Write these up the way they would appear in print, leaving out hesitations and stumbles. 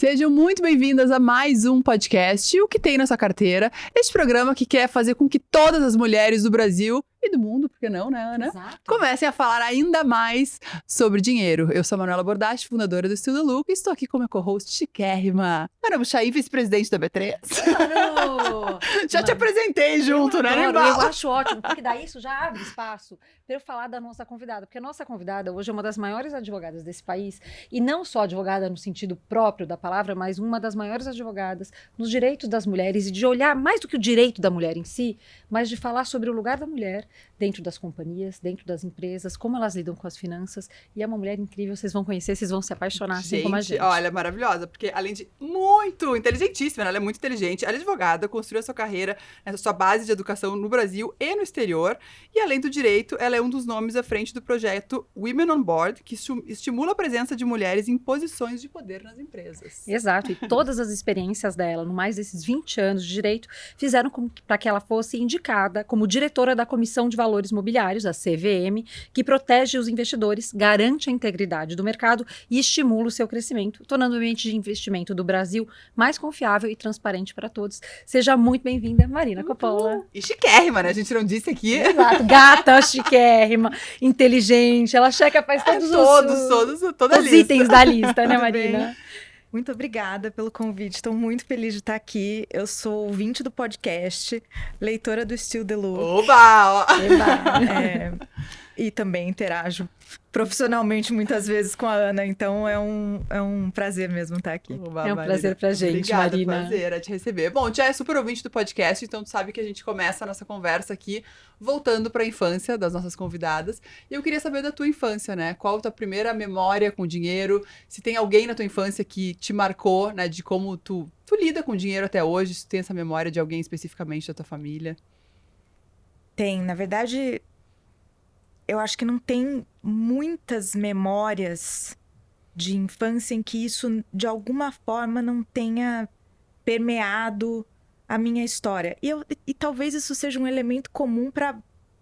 Sejam muito bem-vindas a mais um podcast, O Que Tem na Sua Carteira. Este programa que quer fazer com que todas as mulheres do Brasil e do mundo, por que não, né, Ana? Exato. Comecem a falar ainda mais sobre dinheiro. Eu sou a Manuela Bordatti, fundadora do Estilo Look, e estou aqui com a minha co-host chiquérrima, Ana Buchaí, vice-presidente da B3. Claro! Já te apresentei junto, né, Eu animal? acho ótimo, porque daí isso já abre espaço para eu falar da nossa convidada, porque a nossa convidada hoje é uma das maiores advogadas desse país, e não só advogada no sentido próprio da palavra, mas uma das maiores advogadas nos direitos das mulheres, e de olhar mais do que o direito da mulher em si, mas de falar sobre o lugar da mulher dentro das companhias, dentro das empresas, como elas lidam com as finanças, e é uma mulher incrível, vocês vão conhecer, vocês vão se apaixonar assim como a gente. Olha, maravilhosa, porque além de muito inteligentíssima, né, ela é muito inteligente, ela é advogada, construiu a sua carreira, a sua base de educação no Brasil e no exterior, e além do direito, ela é um dos nomes à frente do projeto Women on Board, que estimula a presença de mulheres em posições de poder nas empresas. Exato, e todas as experiências dela, no mais desses 20 anos de direito, fizeram para que ela fosse indicada como diretora da Comissão de Valores Mobiliários, a CVM, que protege os investidores, garante a integridade do mercado e estimula o seu crescimento, tornando o ambiente de investimento do Brasil mais confiável e transparente para todos. Seja muito bem-vinda, Marina Coppola. E chiquérrima, né? A gente não disse aqui. Exato, gata, chiquérrima, inteligente, ela checa, faz todos toda a os lista. itens da lista, né, Muito Marina? bem. Muito obrigada pelo convite, estou muito feliz de estar aqui. Eu sou ouvinte do podcast, leitora do Estilo de Look. Oba! E também interajo profissionalmente muitas vezes com a Ana, então é um prazer mesmo estar aqui. Oba, É um prazer pra gente, Obrigada, Marina. Prazer é te receber. Bom, tu já é super ouvinte do podcast, então tu sabe que a gente começa a nossa conversa aqui voltando para a infância das nossas convidadas. E eu queria saber da tua infância, né? Qual a tua primeira memória com dinheiro? Se tem alguém na tua infância que te marcou, né? De como tu lida com dinheiro até hoje, se tu tem essa memória de alguém especificamente da tua família. Tem, na verdade, eu acho que não tem muitas memórias de infância em que isso, de alguma forma, não tenha permeado a minha história. E talvez isso seja um elemento comum para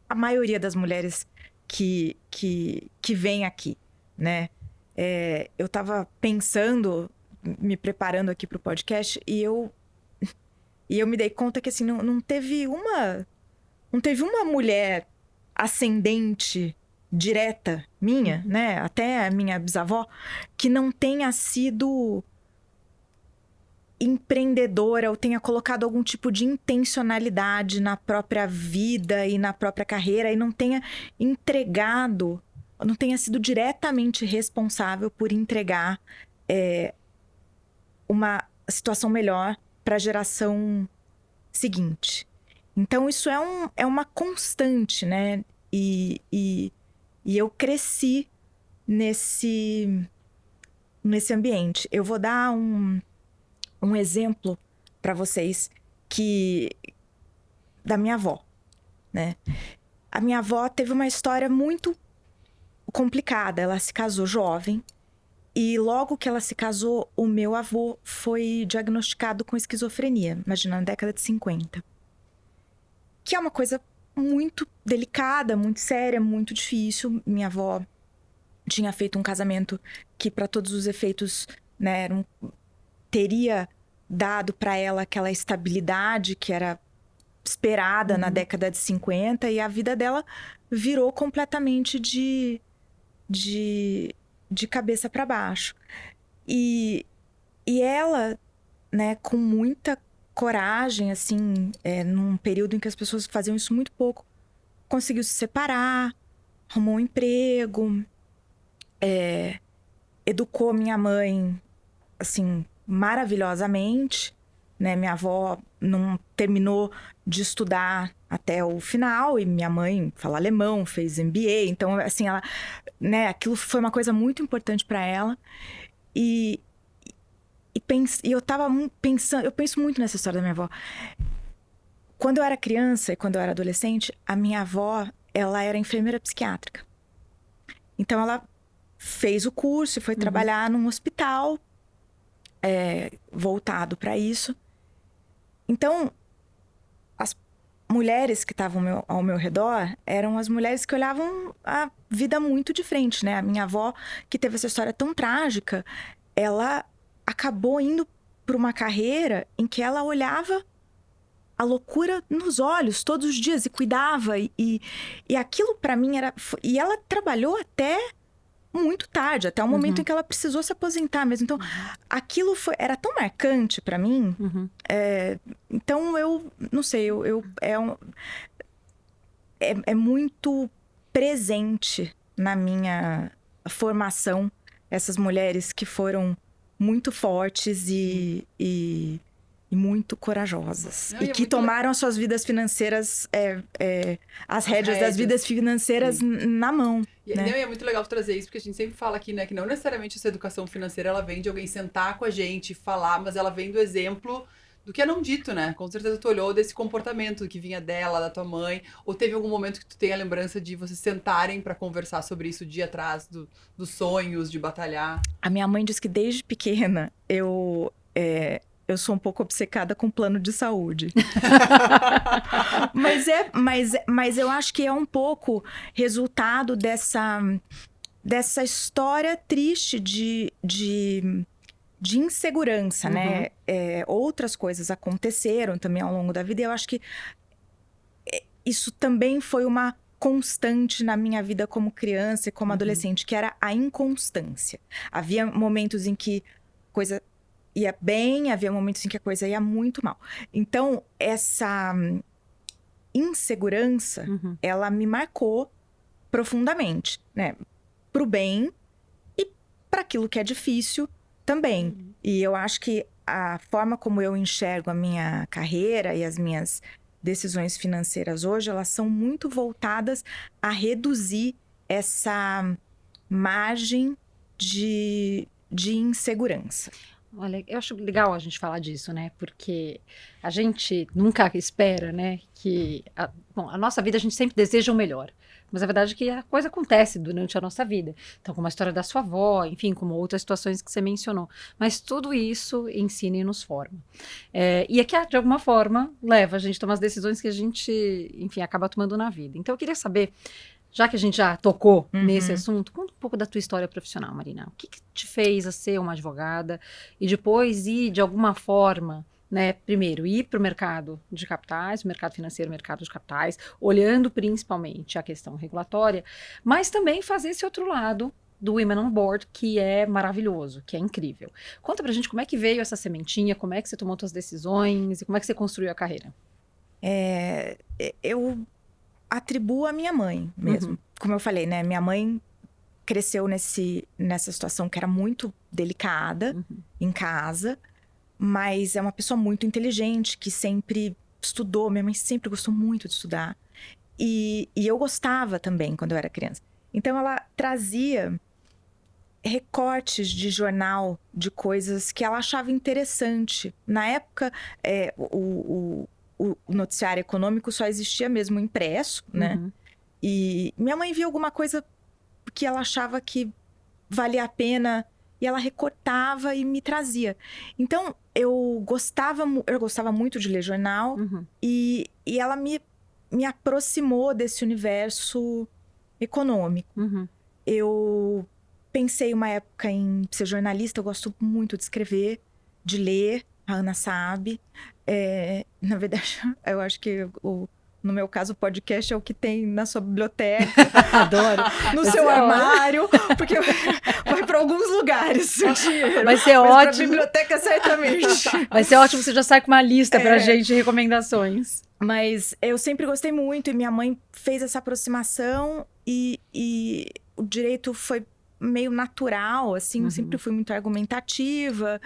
a maioria das mulheres que vêm aqui, né? Eu estava pensando, me preparando aqui para o podcast, e eu me dei conta que assim, não teve uma mulher ascendente direta minha, né? Até a minha bisavó, que não tenha sido empreendedora ou tenha colocado algum tipo de intencionalidade na própria vida e na própria carreira e não tenha entregado, não tenha sido diretamente responsável por entregar uma situação melhor para a geração seguinte. Então, isso é uma constante, né? E eu cresci nesse ambiente. Eu vou dar um exemplo para vocês da minha avó, né? A minha avó teve uma história muito complicada. Ela se casou jovem e logo que ela se casou, o meu avô foi diagnosticado com esquizofrenia. Imagina, na década de 50. Que é uma coisa muito delicada, muito séria, muito difícil. Minha avó tinha feito um casamento que, para todos os efeitos, né, teria dado para ela aquela estabilidade que era esperada na década de 50, e a vida dela virou completamente de cabeça para baixo. E ela, né, com muita coragem, assim, num período em que as pessoas faziam isso muito pouco, conseguiu se separar, arrumou um emprego, educou minha mãe, assim, maravilhosamente, né? Minha avó não terminou de estudar até o final e minha mãe fala alemão, fez MBA, então, assim, ela, né? Aquilo foi uma coisa muito importante para ela. E eu tava pensando, eu penso muito nessa história da minha avó. Quando eu era criança e quando eu era adolescente, a minha avó, ela era enfermeira psiquiátrica. Então, ela fez o curso e foi trabalhar num hospital voltado para isso. Então, as mulheres que estavam ao meu redor eram as mulheres que olhavam a vida muito de frente, né? A minha avó, que teve essa história tão trágica, ela acabou indo para uma carreira em que ela olhava a loucura nos olhos todos os dias e cuidava. E aquilo para mim era... E ela trabalhou até muito tarde, até o momento em que ela precisou se aposentar mesmo. Então, aquilo era tão marcante para mim. Então, eu não sei, é muito presente na minha formação essas mulheres que foram muito fortes e muito corajosas. Não, e é que muito tomaram as suas vidas financeiras, as rédeas das vidas financeiras na mão. E, Né? não, e é muito legal trazer isso, porque a gente sempre fala aqui, né, que não necessariamente essa educação financeira, ela vem de alguém sentar com a gente, falar, mas ela vem do exemplo do que é não dito, né? Com certeza tu olhou desse comportamento que vinha dela, da tua mãe, ou teve algum momento que tu tem a lembrança de vocês sentarem pra conversar sobre isso dia atrás, dos sonhos, de batalhar? A minha mãe diz que desde pequena eu sou um pouco obcecada com plano de saúde. mas eu acho que é um pouco resultado dessa história triste de insegurança, né? Outras coisas aconteceram também ao longo da vida e eu acho que isso também foi uma constante na minha vida como criança e como adolescente, que era a inconstância. Havia momentos em que a coisa ia bem, havia momentos em que a coisa ia muito mal. Então, essa insegurança, ela me marcou profundamente, né? Pro bem e para aquilo que é difícil também. E eu acho que a forma como eu enxergo a minha carreira e as minhas decisões financeiras hoje, elas são muito voltadas a reduzir essa margem de insegurança. Olha, eu acho legal a gente falar disso, né? Porque a gente nunca espera, né? Que a nossa vida a gente sempre deseja o melhor. Mas a verdade é que a coisa acontece durante a nossa vida. Então, como a história da sua avó, enfim, como outras situações que você mencionou. Mas tudo isso ensina e nos forma. E é que, de alguma forma, leva a gente a tomar as decisões que a gente, enfim, acaba tomando na vida. Então, eu queria saber, já que a gente já tocou nesse assunto, conta um pouco da tua história profissional, Marina. O que te fez a ser uma advogada e depois ir, de alguma forma, né, primeiro ir para o mercado de capitais, o mercado financeiro, o mercado de capitais, olhando principalmente a questão regulatória, mas também fazer esse outro lado do Women on Board, que é maravilhoso, que é incrível. Conta pra gente como é que veio essa sementinha, como é que você tomou suas decisões e como é que você construiu a carreira. Eu atribuo à minha mãe mesmo. Como eu falei, né? Minha mãe cresceu nessa situação que era muito delicada em casa, mas é uma pessoa muito inteligente, que sempre estudou. Minha mãe sempre gostou muito de estudar. E eu gostava também quando eu era criança. Então ela trazia recortes de jornal de coisas que ela achava interessante. Na época, o noticiário econômico só existia mesmo impresso, né? E minha mãe via alguma coisa que ela achava que valia a pena e ela recortava e me trazia. Então, eu gostava muito de ler jornal e ela me aproximou desse universo econômico. Eu pensei uma época em ser jornalista, eu gosto muito de escrever, de ler, a Ana sabe. Na verdade, eu acho que no meu caso, o podcast é o que tem na sua biblioteca. Adoro. No seu armário, porque vai para alguns lugares o dinheiro. Vai ser ótimo. ótimo. Pra biblioteca, certamente. Vai ser ótimo, você já sai com uma lista pra gente de recomendações. Mas eu sempre gostei muito e minha mãe fez essa aproximação e o direito foi meio natural, assim. Eu sempre fui muito argumentativa.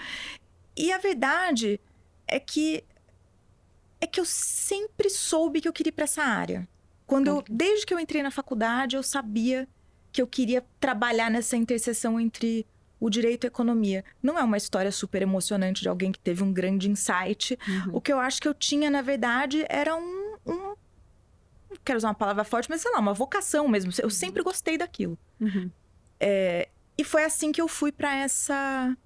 E a verdade é que eu sempre soube que eu queria ir para essa área. Desde que eu entrei na faculdade, eu sabia que eu queria trabalhar nessa interseção entre o direito e a economia. Não é uma história super emocionante de alguém que teve um grande insight. O que eu acho que eu tinha, na verdade, era não quero usar uma palavra forte, mas sei lá, uma vocação mesmo. Eu sempre gostei daquilo. E foi assim que eu fui para essa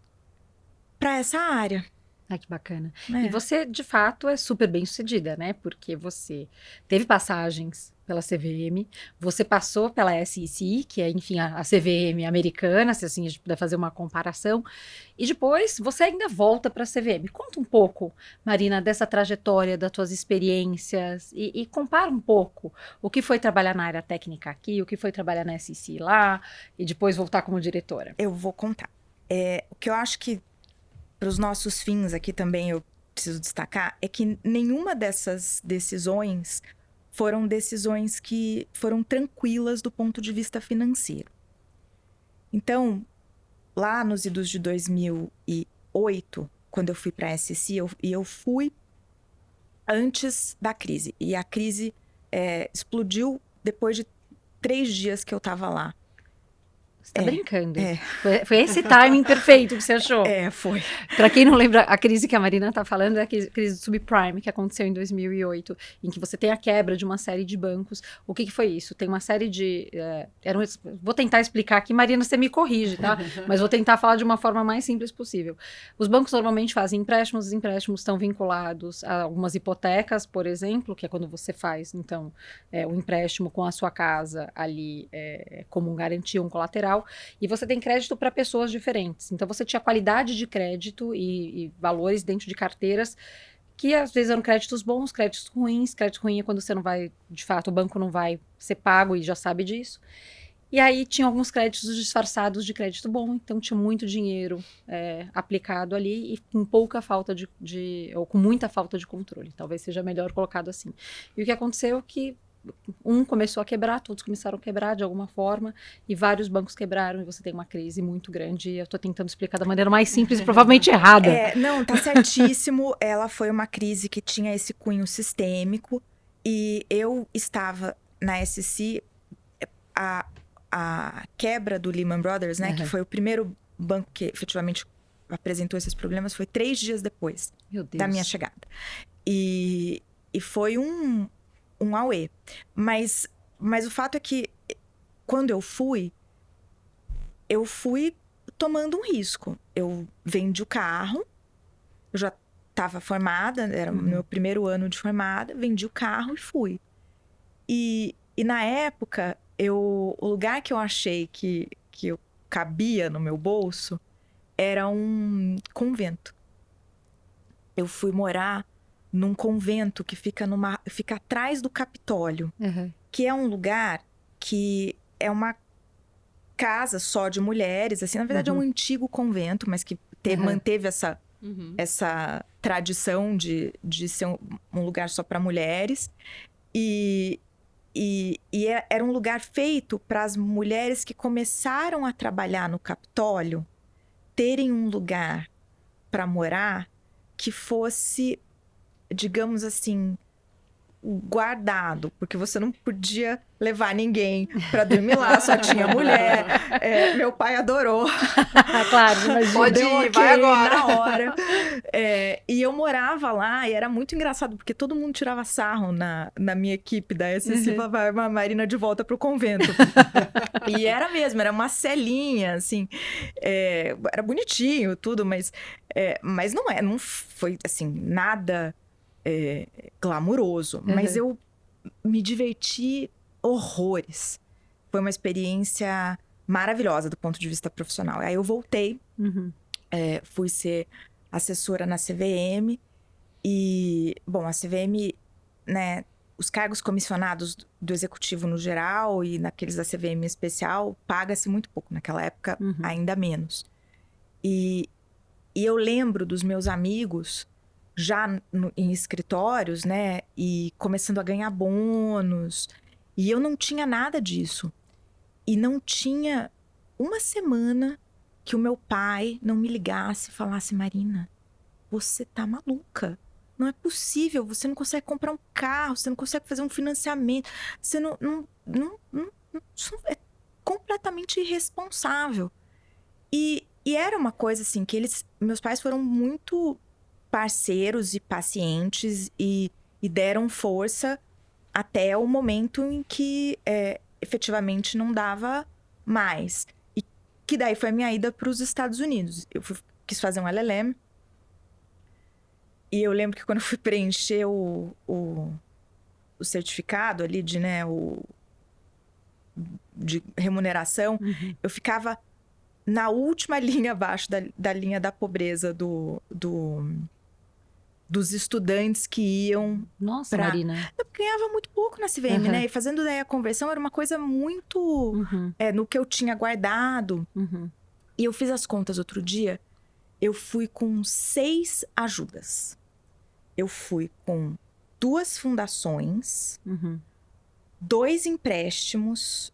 área. Ah, que bacana. É. E você, de fato, é super bem sucedida, né? Porque você teve passagens pela CVM, você passou pela SEC, que é, enfim, a CVM americana, se assim a gente puder fazer uma comparação, e depois você ainda volta para a CVM. Conta um pouco, Marina, dessa trajetória, das tuas experiências, e compara um pouco o que foi trabalhar na área técnica aqui, o que foi trabalhar na SEC lá, e depois voltar como diretora. Eu vou contar. O que eu acho que, para os nossos fins aqui também, eu preciso destacar, é que nenhuma dessas decisões foram decisões que foram tranquilas do ponto de vista financeiro. Então, lá nos idos de 2008, quando eu fui para a SEC, eu fui antes da crise. E a crise explodiu depois de 3 dias que eu estava lá. Você tá brincando. É. Foi esse timing perfeito que você achou. Foi. Para quem não lembra, a crise que a Marina tá falando é a crise do subprime, que aconteceu em 2008, em que você tem a quebra de uma série de bancos. O que foi isso? Tem uma série de... vou tentar explicar aqui, Marina, você me corrige, tá? Mas vou tentar falar de uma forma mais simples possível. Os bancos normalmente fazem empréstimos, os empréstimos estão vinculados a algumas hipotecas, por exemplo, que é quando você faz, então, um empréstimo com a sua casa ali como um garantia, um colateral, e você tem crédito para pessoas diferentes. Então, você tinha qualidade de crédito e valores dentro de carteiras que, às vezes, eram créditos bons, créditos ruins. Crédito ruim é quando você não vai, de fato, o banco não vai ser pago e já sabe disso. E aí, tinha alguns créditos disfarçados de crédito bom. Então, tinha muito dinheiro aplicado ali e com pouca falta ou com muita falta de controle. Talvez seja melhor colocado assim. E o que aconteceu é que começou a quebrar, todos começaram a quebrar de alguma forma, e vários bancos quebraram, e você tem uma crise muito grande, e eu tô tentando explicar da maneira mais simples, provavelmente errada. Não, tá certíssimo. Ela foi uma crise que tinha esse cunho sistêmico, e eu estava na SEC, a quebra do Lehman Brothers, né, que foi o primeiro banco que efetivamente apresentou esses problemas, foi 3 dias depois da minha chegada. E foi um auê. Mas o fato é que, quando eu fui tomando um risco. Eu vendi o carro, eu já estava formada, era o meu primeiro ano de formada, vendi o carro e fui. E na época, o lugar que eu achei que eu cabia no meu bolso era um convento. Eu fui morar num convento que fica atrás do Capitólio, que é um lugar que é uma casa só de mulheres, assim, na verdade é um antigo convento, mas que manteve essa tradição de ser um lugar só para mulheres, e era um lugar feito para as mulheres que começaram a trabalhar no Capitólio terem um lugar para morar que fosse, digamos assim, guardado, porque você não podia levar ninguém para dormir lá, só tinha mulher. Meu pai adorou. Claro, imagina. Pode ir, vai agora. Na hora. E eu morava lá e era muito engraçado, porque todo mundo tirava sarro na minha equipe da SEC, vai a Marina de volta pro convento. E era mesmo, era uma celinha, assim, era bonitinho tudo, mas não foi, assim, nada glamuroso, mas eu me diverti horrores. Foi uma experiência maravilhosa do ponto de vista profissional. Aí eu voltei, fui ser assessora na CVM e, bom, a CVM, né, os cargos comissionados do executivo no geral e naqueles da CVM em especial, paga-se muito pouco. Naquela época, ainda menos. E eu lembro dos meus amigos já em escritórios, né, e começando a ganhar bônus. E eu não tinha nada disso. E não tinha uma semana que o meu pai não me ligasse e falasse: Marina, você tá maluca. Não é possível, você não consegue comprar um carro, você não consegue fazer um financiamento, você isso é completamente irresponsável. E era uma coisa assim, que meus pais foram muito parceiros e pacientes e deram força até o momento em que efetivamente não dava mais. E que daí foi a minha ida para os Estados Unidos. Eu quis fazer um LLM E eu lembro que quando eu fui preencher o certificado ali de, né, de remuneração, eu ficava na última linha abaixo da linha da pobreza dos estudantes que iam. Nossa, Marina. Eu ganhava muito pouco na CVM, né? E fazendo daí a conversão era uma coisa muito no que eu tinha guardado. E eu fiz as contas outro dia, eu fui com 6 ajudas. Eu fui com 2 fundações, 2 empréstimos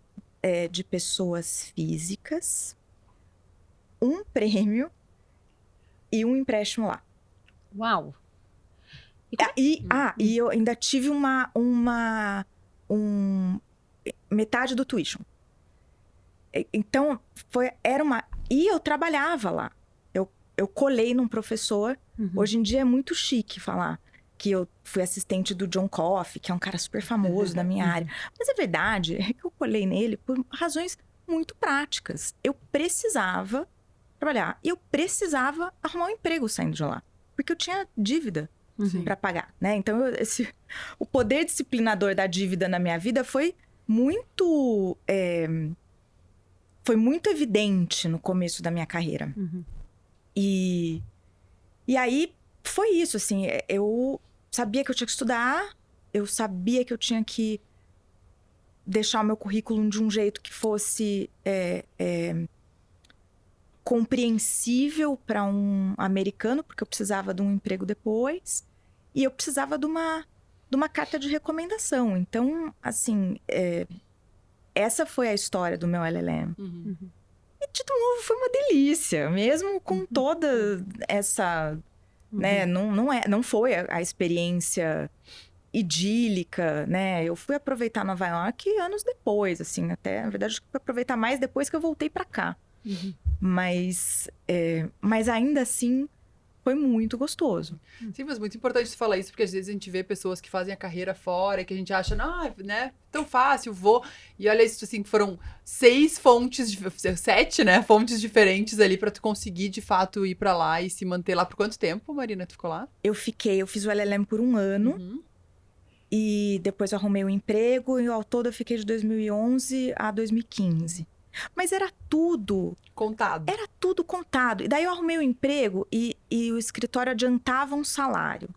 de pessoas físicas, 1 prêmio e 1 empréstimo lá. Uau! E eu ainda tive metade do tuition. Então, E eu trabalhava lá. Eu colei num professor. Hoje em dia é muito chique falar que eu fui assistente do John Coffey, que é um cara super famoso da minha área. Mas a verdade é que eu colei nele por razões muito práticas. Eu precisava trabalhar. E eu precisava arrumar um emprego saindo de lá. Porque eu tinha dívida para pagar, né? Então, o poder disciplinador da dívida na minha vida foi muito evidente no começo da minha carreira. E aí foi isso, assim, eu sabia que eu tinha que estudar, eu sabia que eu tinha que deixar o meu currículo de um jeito que fosse compreensível para um americano, porque eu precisava de um emprego depois, e eu precisava de uma carta de recomendação. Então, assim, essa foi a história do meu LLM. E, de novo, foi uma delícia, mesmo com toda essa... né, não foi a experiência idílica, né? Eu fui aproveitar Nova York anos depois, assim, até, na verdade, fui aproveitar mais depois que eu voltei para cá. Mas ainda assim, foi muito gostoso. Sim, mas muito importante você falar isso, porque às vezes a gente vê pessoas que fazem a carreira fora, que a gente acha, né, tão fácil, vou. E olha isso, assim, foram 7 fontes diferentes ali pra tu conseguir, de fato, ir pra lá e se manter lá. Por quanto tempo, Marina, tu ficou lá? Eu fiz o LLM por 1 ano. E depois eu arrumei um emprego, e ao todo eu fiquei de 2011 a 2015. Mas era tudo... Contado. Era tudo contado. E daí eu arrumei um emprego e o escritório adiantava um salário.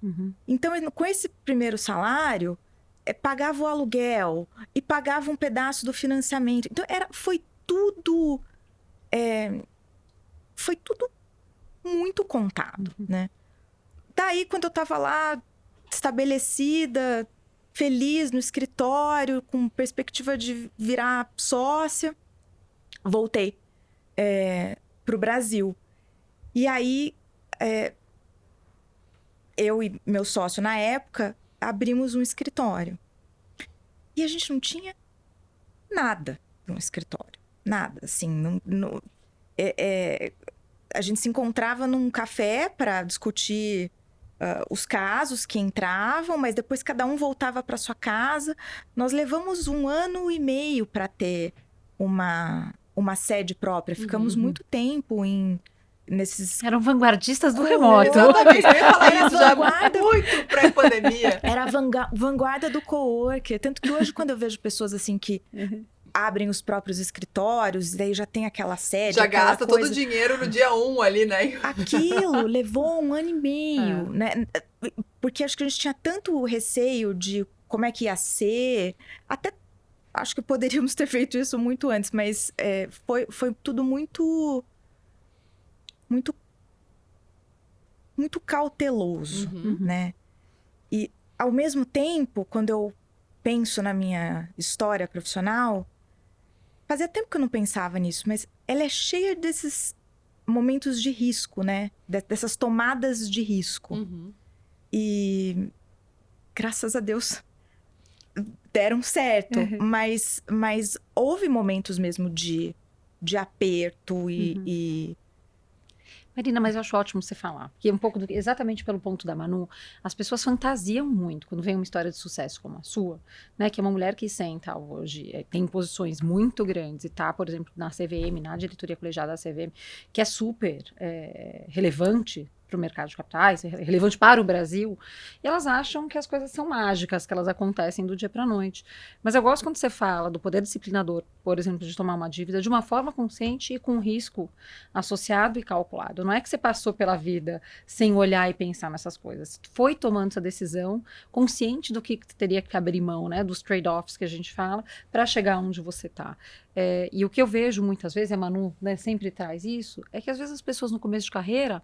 Então, com esse primeiro salário, pagava o aluguel e pagava um pedaço do financiamento. Então, foi tudo muito contado, né? Daí, quando eu estava lá, estabelecida, feliz no escritório, com perspectiva de virar sócia, voltei para o Brasil. E aí, eu e meu sócio, na época, abrimos um escritório. E a gente não tinha nada no escritório. Nada, assim. A gente se encontrava num café para discutir os casos que entravam, mas depois cada um voltava para sua casa. Nós levamos 1 ano e meio para ter uma sede própria. Ficamos muito tempo nesses... Eram vanguardistas do remoto. Exatamente, eu ia falar Era isso já vanguarda. muito pré-pandemia. Era a vanguarda do coworker. Tanto que hoje, quando eu vejo pessoas assim que abrem os próprios escritórios, daí já tem aquela sede, Já aquela gasta coisa... todo o dinheiro no dia 1 ali, né? Aquilo levou 1 ano e meio, né? Porque acho que a gente tinha tanto receio de como é que ia ser. Até acho que poderíamos ter feito isso muito antes, mas foi tudo muito cauteloso, né? E, ao mesmo tempo, quando eu penso na minha história profissional, fazia tempo que eu não pensava nisso, mas ela é cheia desses momentos de risco, né? Dessas tomadas de risco. E, graças a Deus, deram certo. Mas houve momentos mesmo de aperto e... Marina, mas eu acho ótimo você falar. Porque exatamente pelo ponto da Manu, as pessoas fantasiam muito quando vem uma história de sucesso como a sua, né? Que é uma mulher que senta hoje, tem posições muito grandes e tá, por exemplo, na CVM, na diretoria colegiada da CVM, que é super relevante, para o mercado de capitais, é relevante para o Brasil, e elas acham que as coisas são mágicas, que elas acontecem do dia para a noite. Mas eu gosto quando você fala do poder disciplinador, por exemplo, de tomar uma dívida de uma forma consciente e com risco associado e calculado. Não é que você passou pela vida sem olhar e pensar nessas coisas. Foi tomando essa decisão, consciente do que teria que abrir mão, né, dos trade-offs que a gente fala, para chegar onde você está. E o que eu vejo muitas vezes, a Manu, né, sempre traz isso, é que às vezes as pessoas no começo de carreira,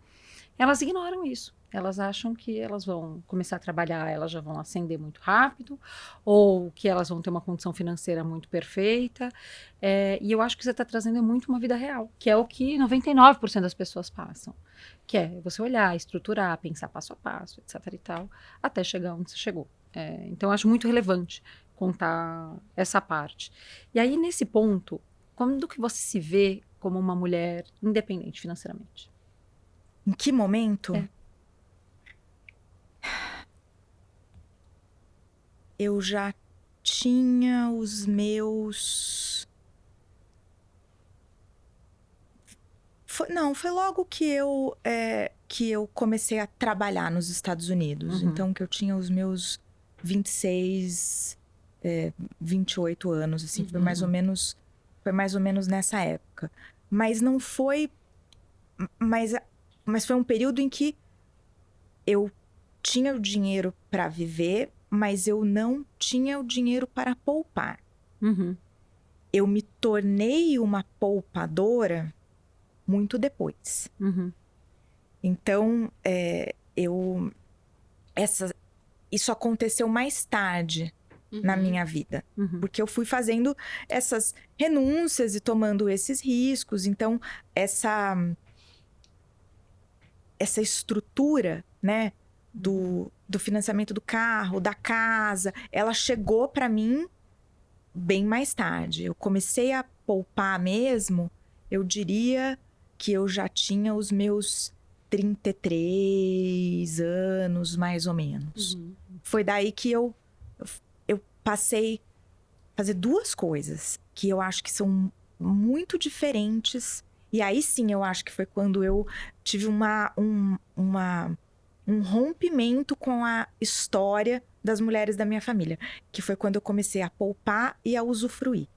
elas ignoram isso. Elas acham que elas vão começar a trabalhar, elas já vão ascender muito rápido, ou que elas vão ter uma condição financeira muito perfeita. E eu acho que você está trazendo muito uma vida real, que é o que 99% das pessoas passam. Que é você olhar, estruturar, pensar passo a passo, etc. e tal, até chegar onde você chegou. Então, eu acho muito relevante contar essa parte. E aí, nesse ponto, quando que você se vê como uma mulher independente financeiramente? Em que momento? Eu já tinha os meus... Foi logo que eu comecei a trabalhar nos Estados Unidos. Uhum. Então, que eu tinha os meus 26, 28 anos, assim. Uhum. Foi mais ou menos nessa época. Mas não foi... Mas foi um período em que eu tinha o dinheiro para viver, mas eu não tinha o dinheiro para poupar. Uhum. Eu me tornei uma poupadora muito depois. Uhum. Então, isso aconteceu mais tarde na minha vida. Uhum. Porque eu fui fazendo essas renúncias e tomando esses riscos. Então, essa estrutura, né, do financiamento do carro, da casa, ela chegou para mim bem mais tarde. Eu comecei a poupar mesmo, eu diria que eu já tinha os meus 33 anos, mais ou menos. Uhum. Foi daí que eu passei a fazer duas coisas que eu acho que são muito diferentes. E aí sim, eu acho que foi quando eu tive um rompimento com a história das mulheres da minha família. Que foi quando eu comecei a poupar e a usufruir.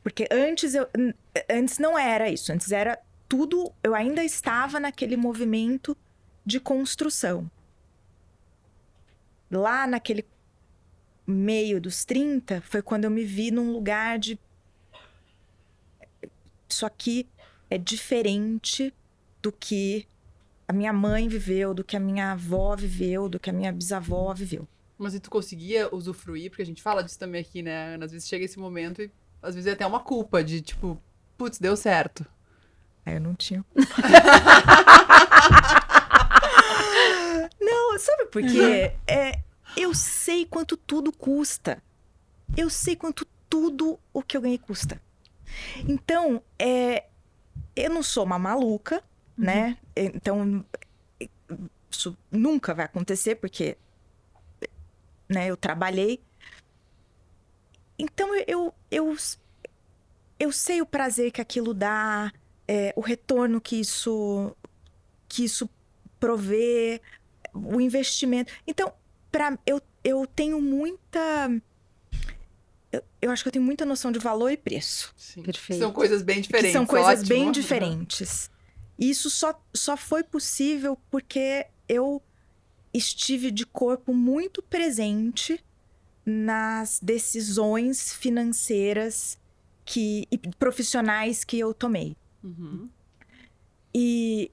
Porque antes não era isso. Antes era tudo... Eu ainda estava naquele movimento de construção. Lá naquele meio dos 30, foi quando eu me vi num lugar de... Isso aqui é diferente do que a minha mãe viveu, do que a minha avó viveu, do que a minha bisavó viveu. Mas e tu conseguia usufruir? Porque a gente fala disso também aqui, né, Ana? Às vezes chega esse momento e às vezes é até uma culpa de, tipo, putz, deu certo. Aí eu não tinha. Não, sabe por quê? Eu sei quanto tudo custa. Eu sei quanto tudo o que eu ganhei custa. Então, eu não sou uma maluca, né? Então, isso nunca vai acontecer, porque, né, eu trabalhei. Então, eu sei o prazer que aquilo dá, o retorno que isso provê, o investimento. Então, eu tenho muita... Eu acho que eu tenho muita noção de valor e preço. Sim. Perfeito. São coisas bem diferentes. Que são coisas ótimo. bem diferentes. E isso só foi possível porque eu estive de corpo muito presente nas decisões financeiras e profissionais que eu tomei. Uhum. E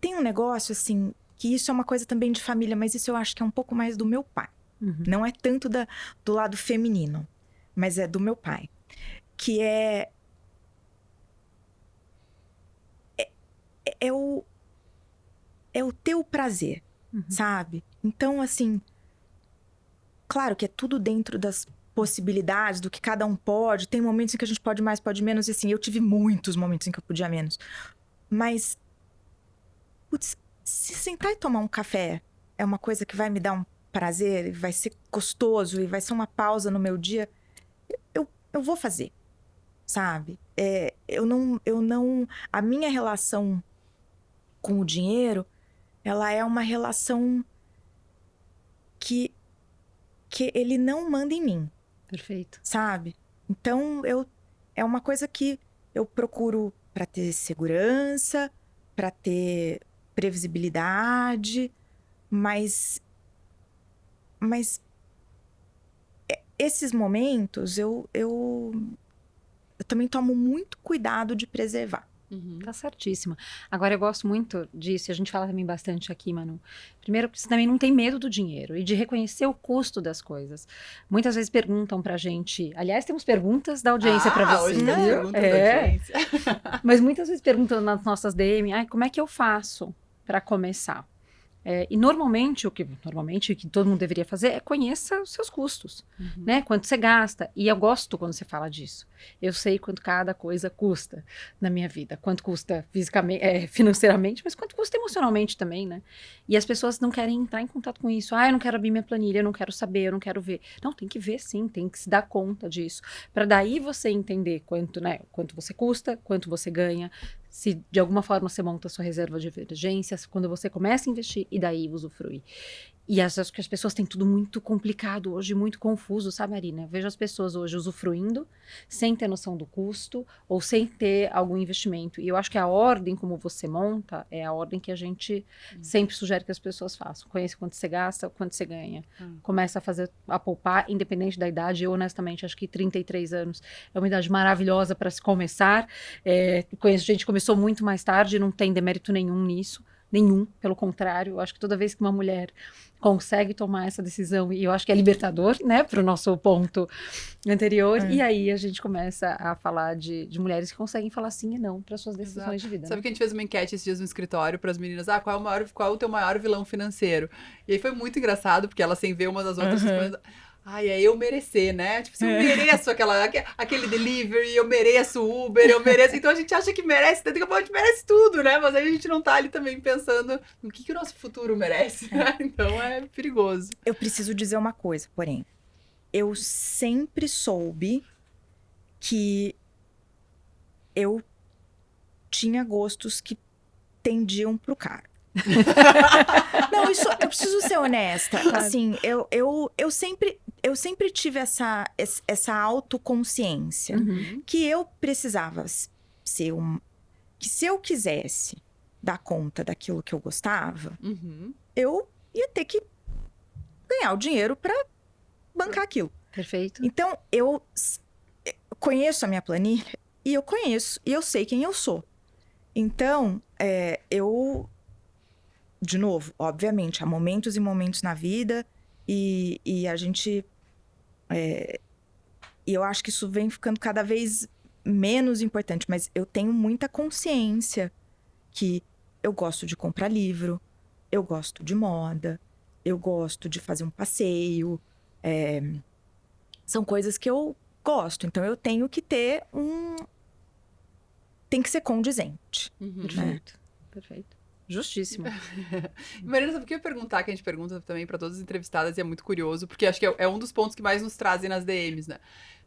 tem um negócio, assim, que isso é uma coisa também de família, mas isso eu acho que é um pouco mais do meu pai. Uhum. Não é tanto do lado feminino, mas é do meu pai. Que é o teu prazer, sabe? Então, assim, claro que é tudo dentro das possibilidades, do que cada um pode. Tem momentos em que a gente pode mais, pode menos. E assim, eu tive muitos momentos em que eu podia menos. Mas, putz, se sentar e tomar um café é uma coisa que vai me dar um prazer, vai ser gostoso e vai ser uma pausa no meu dia, eu vou fazer, sabe? A minha relação com o dinheiro, ela é uma relação que ele não manda em mim, Perfeito. sabe? Então, é uma coisa que eu procuro para ter segurança, para ter previsibilidade, mas esses momentos eu também tomo muito cuidado de preservar. Uhum. Tá certíssima. Agora, eu gosto muito disso, e a gente fala também bastante aqui, Manu. Primeiro, porque você também não tem medo do dinheiro e de reconhecer o custo das coisas. Muitas vezes perguntam pra gente. Aliás, temos perguntas da audiência pra você. Hoje tem as viu? perguntas da audiência. Mas muitas vezes perguntam nas nossas DM, como é que eu faço pra começar? E normalmente o que todo mundo deveria fazer é conheça os seus custos, né? Quanto você gasta. E eu gosto quando você fala disso. Eu sei quanto cada coisa custa na minha vida. Quanto custa fisicamente, financeiramente, mas quanto custa emocionalmente também, né? E as pessoas não querem entrar em contato com isso. Eu não quero abrir minha planilha, eu não quero saber, eu não quero ver. Não, tem que ver sim, tem que se dar conta disso. Para daí você entender quanto, né? Quanto você custa, quanto você ganha. Se de alguma forma você monta a sua reserva de emergências, quando você começa a investir e daí usufruir. E acho que as pessoas têm tudo muito complicado hoje, muito confuso, sabe, Marina? Eu vejo as pessoas hoje usufruindo, sem ter noção do custo, ou sem ter algum investimento. E eu acho que a ordem como você monta é a ordem que a gente sempre sugere que as pessoas façam. Conheça quanto você gasta, quanto você ganha. Começa a poupar, independente da idade. Eu, honestamente, acho que 33 anos é uma idade maravilhosa para se começar. Conheço gente que começou muito mais tarde, não tem demérito nenhum nisso. Nenhum, pelo contrário, eu acho que toda vez que uma mulher consegue tomar essa decisão, e eu acho que é libertador, né, para o nosso ponto anterior, e aí a gente começa a falar de mulheres que conseguem falar sim e não para suas decisões de vida. Sabe né? que a gente fez uma enquete esses dias no escritório para as meninas, qual é o teu maior vilão financeiro? E aí foi muito engraçado, porque elas sem ver umas das outras respondendo, é eu merecer, né? Tipo, se eu mereço aquele delivery, eu mereço Uber, eu mereço. Então a gente acha que merece, daqui a pouco a gente merece tudo, né? Mas aí a gente não tá ali também pensando no que o nosso futuro merece, né? Então é perigoso. Eu preciso dizer uma coisa, porém. Eu sempre soube que eu tinha gostos que tendiam pro caro. Não, isso eu preciso ser honesta. Assim, eu sempre tive essa autoconsciência que eu precisava ser que se eu quisesse dar conta daquilo que eu gostava, eu ia ter que ganhar o dinheiro para bancar aquilo. Perfeito. Então, eu conheço a minha planilha e eu sei quem eu sou. Então, de novo, obviamente, há momentos e momentos na vida e a gente... e eu acho que isso vem ficando cada vez menos importante, mas eu tenho muita consciência que eu gosto de comprar livro, eu gosto de moda, eu gosto de fazer um passeio. São coisas que eu gosto, então eu tenho que ter tem que ser condizente. Perfeito. Perfeito. Justíssimo. Marina, sabe o que eu ia perguntar, que a gente pergunta também para todas as entrevistadas, e é muito curioso, porque acho que é um dos pontos que mais nos trazem nas DMs, né?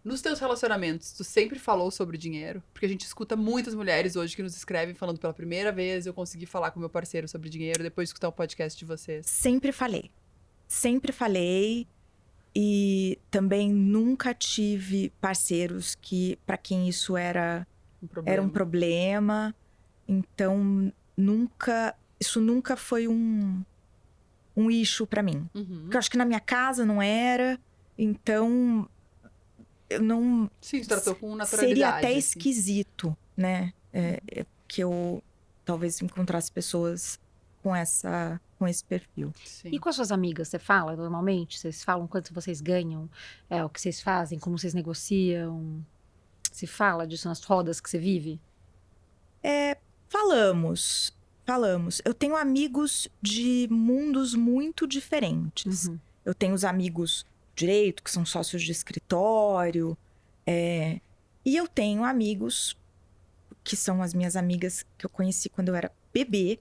Nos teus relacionamentos, tu sempre falou sobre dinheiro? Porque a gente escuta muitas mulheres hoje que nos escrevem falando pela primeira vez, eu consegui falar com meu parceiro sobre dinheiro depois de escutar o podcast de vocês. Sempre falei. Sempre falei. E também nunca tive parceiros para quem isso era um problema. Então, isso nunca foi um issue para mim. Porque eu acho que na minha casa não era. Então, eu não... Sim, tu tratou com naturalidade. Seria até assim. esquisito, né? Que eu talvez encontrasse pessoas com esse perfil. Sim. E com as suas amigas, você fala normalmente? Vocês falam quanto vocês ganham? O que vocês fazem? Como vocês negociam? Se fala disso nas rodas que você vive? Falamos. Eu tenho amigos de mundos muito diferentes. Eu tenho os amigos direito, que são sócios de escritório. E eu tenho amigos que são as minhas amigas que eu conheci quando eu era bebê,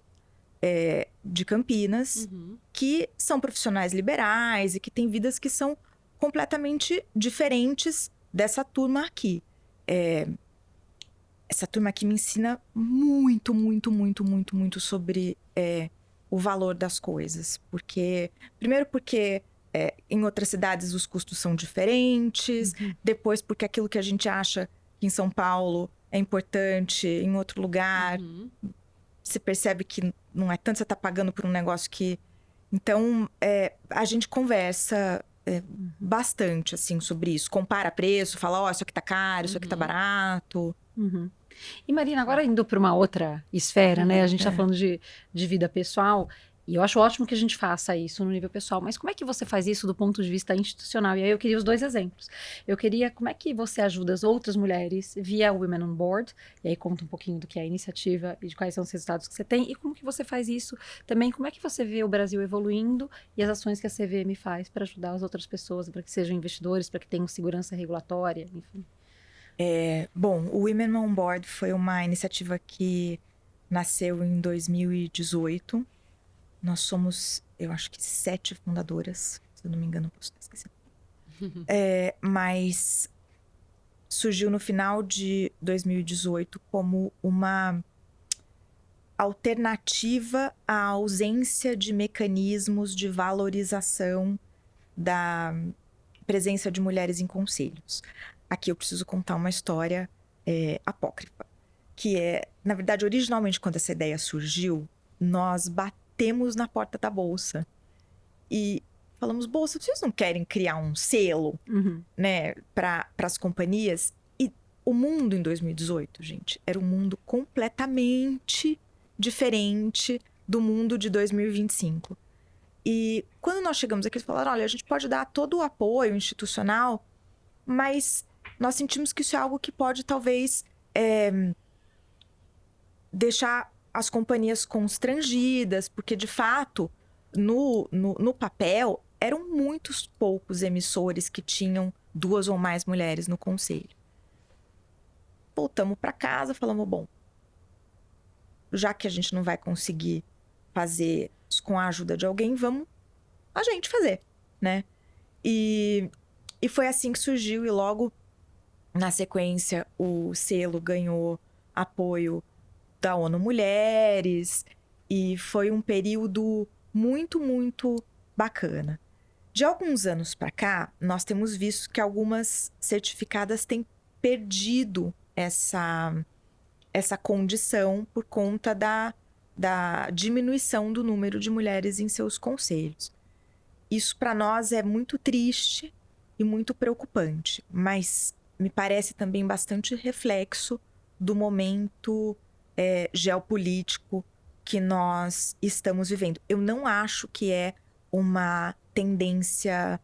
de Campinas, que são profissionais liberais e que têm vidas que são completamente diferentes dessa turma aqui. essa turma aqui me ensina muito, muito, muito, muito, muito sobre o valor das coisas. Primeiro porque em outras cidades os custos são diferentes. Depois porque aquilo que a gente acha que em São Paulo é importante, em outro lugar você percebe que não é tanto, você tá pagando por um negócio que... Então, a gente conversa bastante, assim, sobre isso. Compara preço, fala, ó, isso aqui tá caro, isso aqui tá barato. E Marina, agora indo para uma outra esfera, né? A gente está falando de vida pessoal, e eu acho ótimo que a gente faça isso no nível pessoal, mas como é que você faz isso do ponto de vista institucional? E aí eu queria os dois exemplos. Eu queria, como é que você ajuda as outras mulheres via Women on Board? E aí conta um pouquinho do que é a iniciativa e de quais são os resultados que você tem, e como que você faz isso também, como é que você vê o Brasil evoluindo e as ações que a CVM faz para ajudar as outras pessoas, para que sejam investidores, para que tenham segurança regulatória, enfim. Bom, o Women on Board foi uma iniciativa que nasceu em 2018. Nós somos, eu acho que 7 fundadoras, se eu não me engano, posso estar esquecendo. Mas surgiu no final de 2018 como uma alternativa à ausência de mecanismos de valorização da presença de mulheres em conselhos. Aqui eu preciso contar uma história apócrifa, que na verdade, originalmente, quando essa ideia surgiu, nós batemos na porta da Bolsa e falamos, Bolsa, vocês não querem criar um selo, né, para as companhias? E o mundo em 2018, gente, era um mundo completamente diferente do mundo de 2025. E quando nós chegamos aqui, eles falaram, olha, a gente pode dar todo o apoio institucional, mas nós sentimos que isso é algo que pode, talvez, deixar as companhias constrangidas, porque, de fato, no papel, eram muitos poucos emissores que tinham 2 ou mais mulheres no conselho. Voltamos para casa, falamos, bom, já que a gente não vai conseguir fazer isso com a ajuda de alguém, vamos a gente fazer, né? E foi assim que surgiu, e logo na sequência o selo ganhou apoio da ONU Mulheres, e foi um período muito, muito bacana. De alguns anos para cá, nós temos visto que algumas certificadas têm perdido essa condição por conta da diminuição do número de mulheres em seus conselhos. Isso para nós é muito triste e muito preocupante, mas me parece também bastante reflexo do momento geopolítico que nós estamos vivendo. Eu não acho que é uma tendência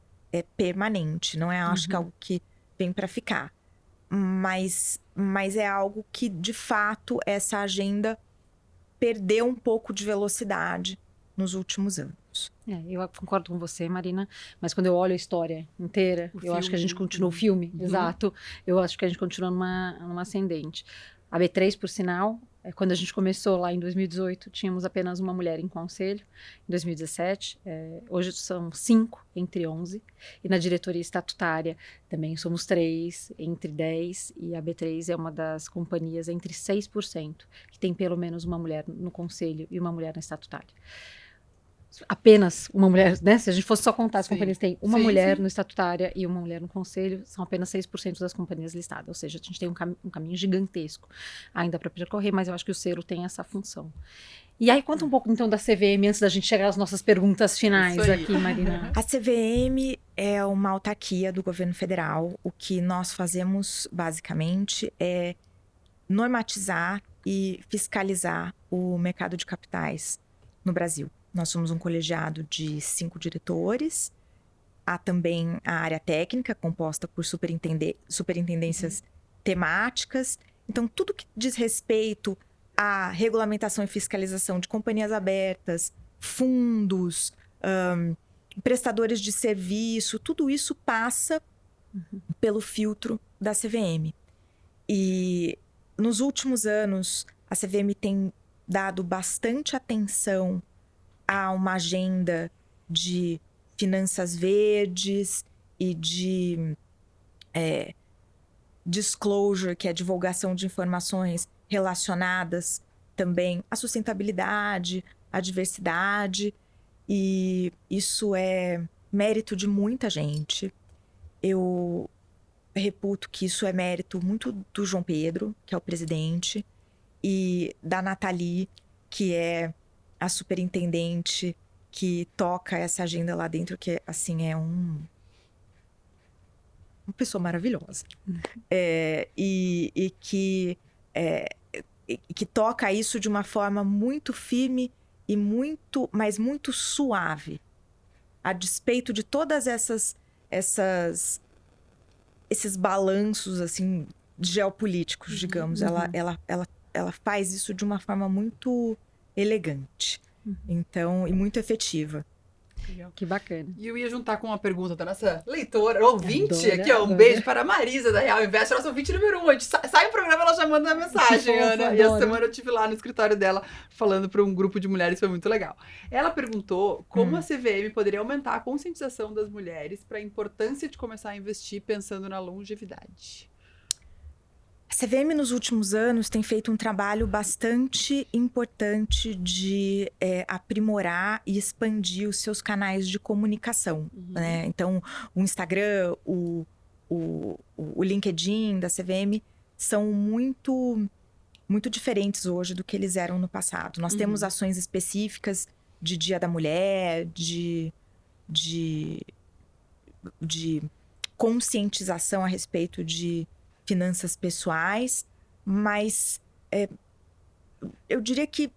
permanente, não é? Acho que é algo que vem para ficar. Mas é algo que, de fato, essa agenda perdeu um pouco de velocidade nos últimos anos. Eu concordo com você, Marina, mas quando eu olho a história inteira, eu acho que a gente continua o filme, exato. Eu acho que a gente continua numa ascendente. A B3, por sinal, quando a gente começou lá em 2018, tínhamos apenas uma mulher em conselho. Em 2017, hoje são 5 entre 11. E na diretoria estatutária também somos 3 entre 10. E a B3 é uma das companhias entre 6% que tem pelo menos uma mulher no conselho e uma mulher na estatutária. Apenas uma mulher, né? Se a gente fosse só contar, as companhias têm uma mulher no estatutária e uma mulher no conselho, são apenas 6% das companhias listadas. Ou seja, a gente tem um caminho gigantesco ainda para percorrer, mas eu acho que o selo tem essa função. E aí, conta um pouco então da CVM antes da gente chegar às nossas perguntas finais aqui, Marina. A CVM é uma autarquia do governo federal. O que nós fazemos, basicamente, é normatizar e fiscalizar o mercado de capitais no Brasil. Nós somos um colegiado de 5 diretores. Há também a área técnica, composta por superintendências temáticas. Então, tudo que diz respeito à regulamentação e fiscalização de companhias abertas, fundos, prestadores de serviço, tudo isso passa pelo filtro da CVM. E nos últimos anos, a CVM tem dado bastante atenção a uma agenda de finanças verdes e de disclosure, que é divulgação de informações relacionadas também à sustentabilidade, à diversidade. E isso é mérito de muita gente. Eu reputo que isso é mérito muito do João Pedro, que é o presidente, e da Nathalie, que é a superintendente que toca essa agenda lá dentro, que assim é uma pessoa maravilhosa. E que toca isso de uma forma muito firme e mas muito suave, a despeito de todas esses balanços assim geopolíticos, digamos. Ela faz isso de uma forma muito elegante, então, e muito efetiva. Legal. Que bacana. E eu ia juntar com uma pergunta da nossa leitora, ouvinte, Adoro, aqui, ó. Um adoro. beijo para a Marisa, da Real Invest, nossa ouvinte número 1. A gente sai o programa, ela já manda a mensagem, Que fofa, Ana. E essa adoro. semana eu estive lá no escritório dela, falando para um grupo de mulheres, foi muito legal. Ela perguntou como a CVM poderia aumentar a conscientização das mulheres para a importância de começar a investir pensando na longevidade. A CVM, nos últimos anos, tem feito um trabalho bastante importante de aprimorar e expandir os seus canais de comunicação, né? Então, o Instagram, o LinkedIn da CVM são muito, muito diferentes hoje do que eles eram no passado. Nós temos ações específicas de Dia da Mulher, de conscientização a respeito de finanças pessoais, mas eu diria que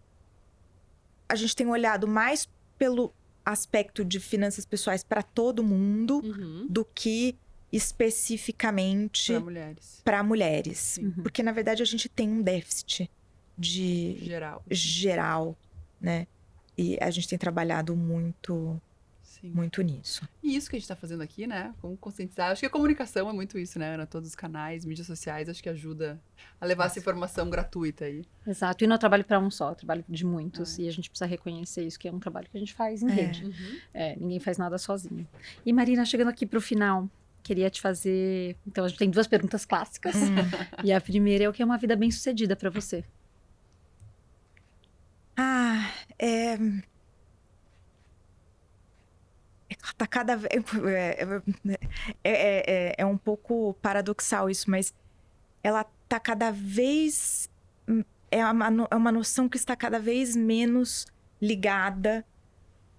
a gente tem olhado mais pelo aspecto de finanças pessoais para todo mundo do que especificamente Para mulheres. para mulheres. Porque, na verdade, a gente tem um déficit geral, né? E a gente tem trabalhado muito nisso. E isso que a gente está fazendo aqui, né? Como conscientizar. Acho que a comunicação é muito isso, né, Ana? Todos os canais, mídias sociais, acho que ajuda a levar essa informação gratuita aí. Exato. E não é trabalho para um só, é trabalho de muitos. E a gente precisa reconhecer isso, que é um trabalho que a gente faz em rede. Ninguém faz nada sozinho. E, Marina, chegando aqui para o final, queria te fazer... Então, a gente tem 2 perguntas clássicas. E a primeira é: o que é uma vida bem-sucedida para você? Tá cada vez... É um pouco paradoxal isso, mas ela tá cada vez... É uma noção que está cada vez menos ligada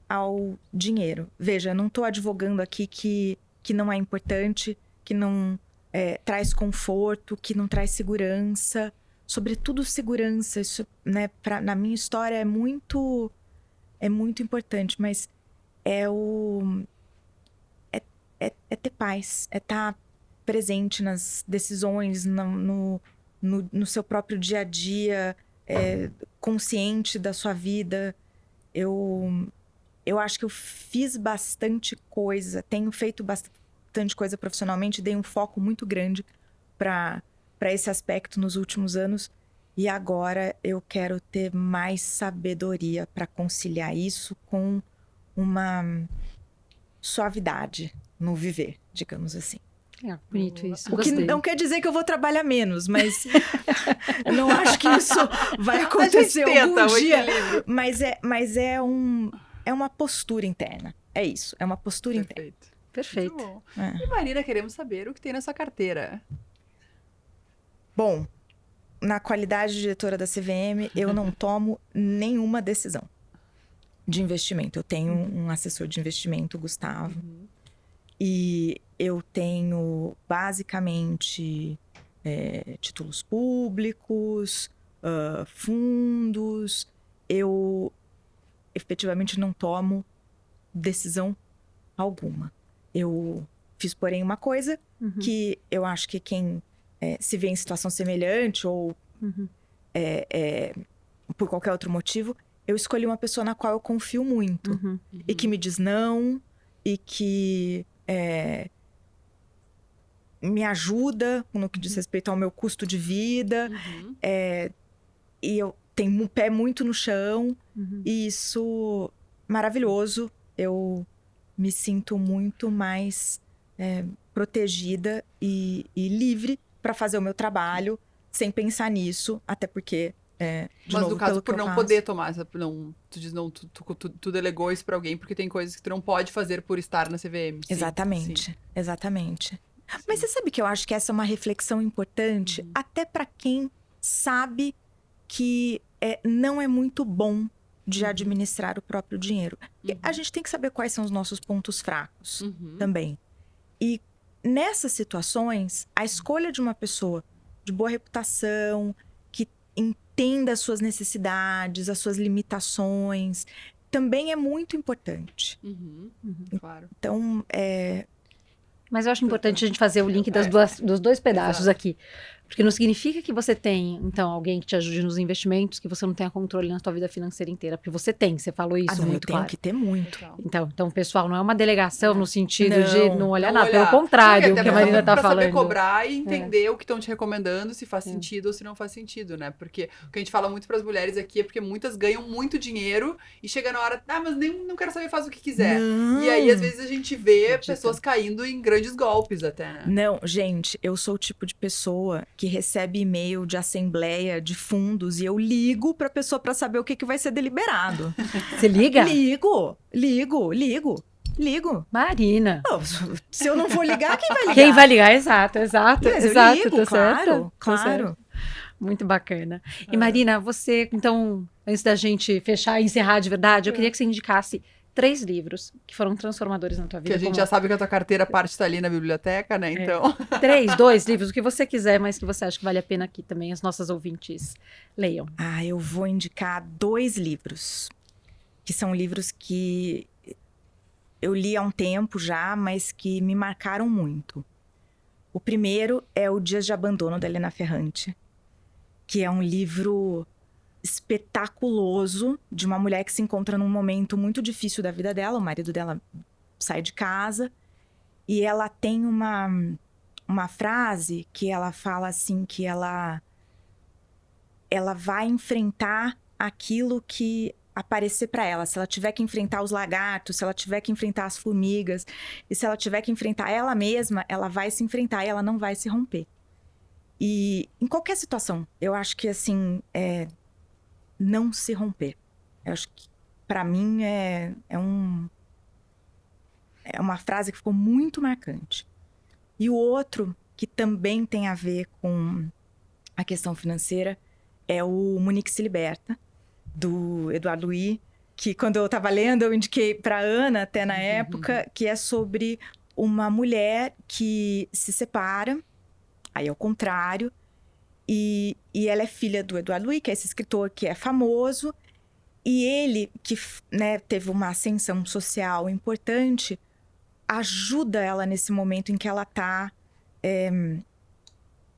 ao dinheiro. Veja, eu não tô advogando aqui que não é importante, que não traz conforto, que não traz segurança. Sobretudo segurança. Isso, né, na minha história é muito importante, mas é ter paz, é estar presente nas decisões, no seu próprio dia a dia, consciente da sua vida. Eu acho que eu fiz bastante coisa, tenho feito bastante coisa profissionalmente, dei um foco muito grande para esse aspecto nos últimos anos. E agora eu quero ter mais sabedoria para conciliar isso com uma suavidade no viver, digamos assim. Bonito isso. O que não quer dizer que eu vou trabalhar menos, mas eu não acho que isso vai acontecer algum dia. Mas é uma postura interna. É isso, é uma postura interna. Perfeito. Muito bom. E, Marina, queremos saber o que tem na sua carteira. Bom, na qualidade de diretora da CVM, eu não tomo nenhuma decisão de investimento. Eu tenho um assessor de investimento, o Gustavo. E eu tenho, basicamente, títulos públicos, fundos. Eu, efetivamente, não tomo decisão alguma. Eu fiz, porém, uma coisa que eu acho que quem se vê em situação semelhante ou por qualquer outro motivo, eu escolhi uma pessoa na qual eu confio muito. E que me diz não, e que me ajuda no que diz respeito ao meu custo de vida. E eu tenho um pé muito no chão. E isso, maravilhoso. Eu me sinto muito mais protegida e livre para fazer o meu trabalho sem pensar nisso, até porque de Mas novo, no caso, pelo que por eu não faço. poder tomar essa. Não, tu diz, não, tu delegou isso pra alguém porque tem coisas que tu não pode fazer por estar na CVM. Sim, Exatamente, sim, exatamente. Mas sim. você sabe que eu acho que essa é uma reflexão importante, até para quem sabe que não é muito bom de administrar o próprio dinheiro. Porque a gente tem que saber quais são os nossos pontos fracos também. E nessas situações, a escolha de uma pessoa de boa reputação, que entenda as suas necessidades, as suas limitações, também é muito importante. Claro. Então, Mas eu acho importante a gente fazer o link dos dois pedaços aqui. Porque não significa que você tem, então, alguém que te ajude nos investimentos, que você não tenha controle na sua vida financeira inteira. Porque você tem, você falou isso eu muito tenho claro. que ter muito. Então, pessoal, não é uma delegação no sentido Não, de não olhar nada. Pelo Não, contrário, até o que a pra Marina saber- tá pra saber falando. cobrar e entender o que estão te recomendando, se faz sentido ou se não faz sentido, né? Porque o que a gente fala muito pras mulheres aqui é porque muitas ganham muito dinheiro e chega na hora, mas nem não quero saber, faz o que quiser. Não. E aí, às vezes, a gente vê Acredita. pessoas caindo em grandes golpes até, né? Não, gente, eu sou o tipo de pessoa que recebe e-mail de assembleia de fundos e eu ligo pra pessoa pra saber o que vai ser deliberado. Você liga? Ligo. Marina. Não, se eu não for ligar, quem vai ligar? Quem vai ligar? Exato. Mas eu exato, ligo, tá claro, certo? Tá claro. certo. Muito bacana. E Marina, você, então, antes da gente fechar e encerrar de verdade, eu queria que você indicasse 3 livros que foram transformadores na tua vida. Que a gente já sabe que a tua carteira parte tá ali na biblioteca, né? Então. 3, 2 livros, o que você quiser, mas que você acha que vale a pena aqui também, as nossas ouvintes leiam. Eu vou indicar 2 livros, que são livros que eu li há um tempo já, mas que me marcaram muito. O primeiro é O Dias de Abandono, da Helena Ferrante, que é um livro espetaculoso de uma mulher que se encontra num momento muito difícil da vida dela. O marido dela sai de casa e ela tem uma frase que ela fala assim, que ela vai enfrentar aquilo que aparecer para ela. Se ela tiver que enfrentar os lagartos, se ela tiver que enfrentar as formigas, e se ela tiver que enfrentar ela mesma, ela vai se enfrentar e ela não vai se romper. E em qualquer situação, eu acho que assim, não se romper. Eu acho que para mim é uma frase que ficou muito marcante. E o outro, que também tem a ver com a questão financeira, é o Munique se Liberta, do Eduardo Louis, que quando eu estava lendo, eu indiquei para Ana, até na época, que é sobre uma mulher que se separa, aí é o contrário, e ela é filha do Eduardo Louis, que é esse escritor que é famoso, e ele, que teve uma ascensão social importante, ajuda ela nesse momento em que ela está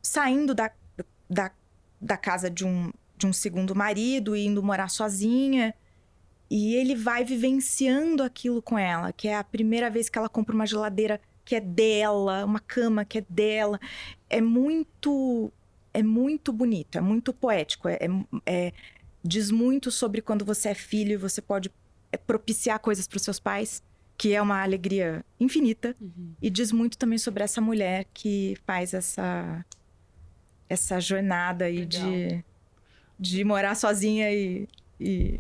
saindo da casa de um segundo marido e indo morar sozinha. E ele vai vivenciando aquilo com ela, que é a primeira vez que ela compra uma geladeira que é dela, uma cama que é dela. É muito bonito, é muito poético. Diz muito sobre quando você é filho e você pode propiciar coisas para os seus pais, que é uma alegria infinita. E diz muito também sobre essa mulher que faz essa jornada aí de morar sozinha e...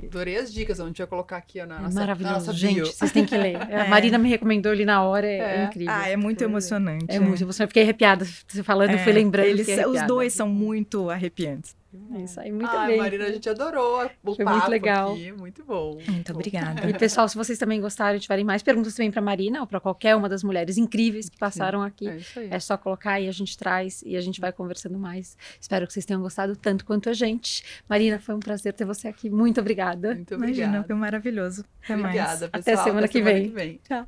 Adorei as dicas, a gente vai colocar aqui na nossa maravilhoso, bio. gente, vocês têm que ler. A Marina me recomendou ali na hora, é incrível. É muito emocionante. É muito emocionante, fiquei arrepiada. Você falando, fui lembrando, fiquei arrepiada. Os dois são muito arrepiantes. É isso aí, muito bem. Marina, a gente adorou o Foi papo muito legal. aqui, muito bom. Muito obrigada. E pessoal, se vocês também gostaram, tiverem mais perguntas também para Marina ou para qualquer uma das mulheres incríveis que passaram aqui, É isso aí. é só colocar e a gente traz e a gente vai conversando mais. Espero que vocês tenham gostado tanto quanto a gente. Marina, foi um prazer ter você aqui. Muito obrigada. Muito obrigada. Imagina, foi maravilhoso. Até mais. Obrigada, pessoal. Até semana que vem. Tchau.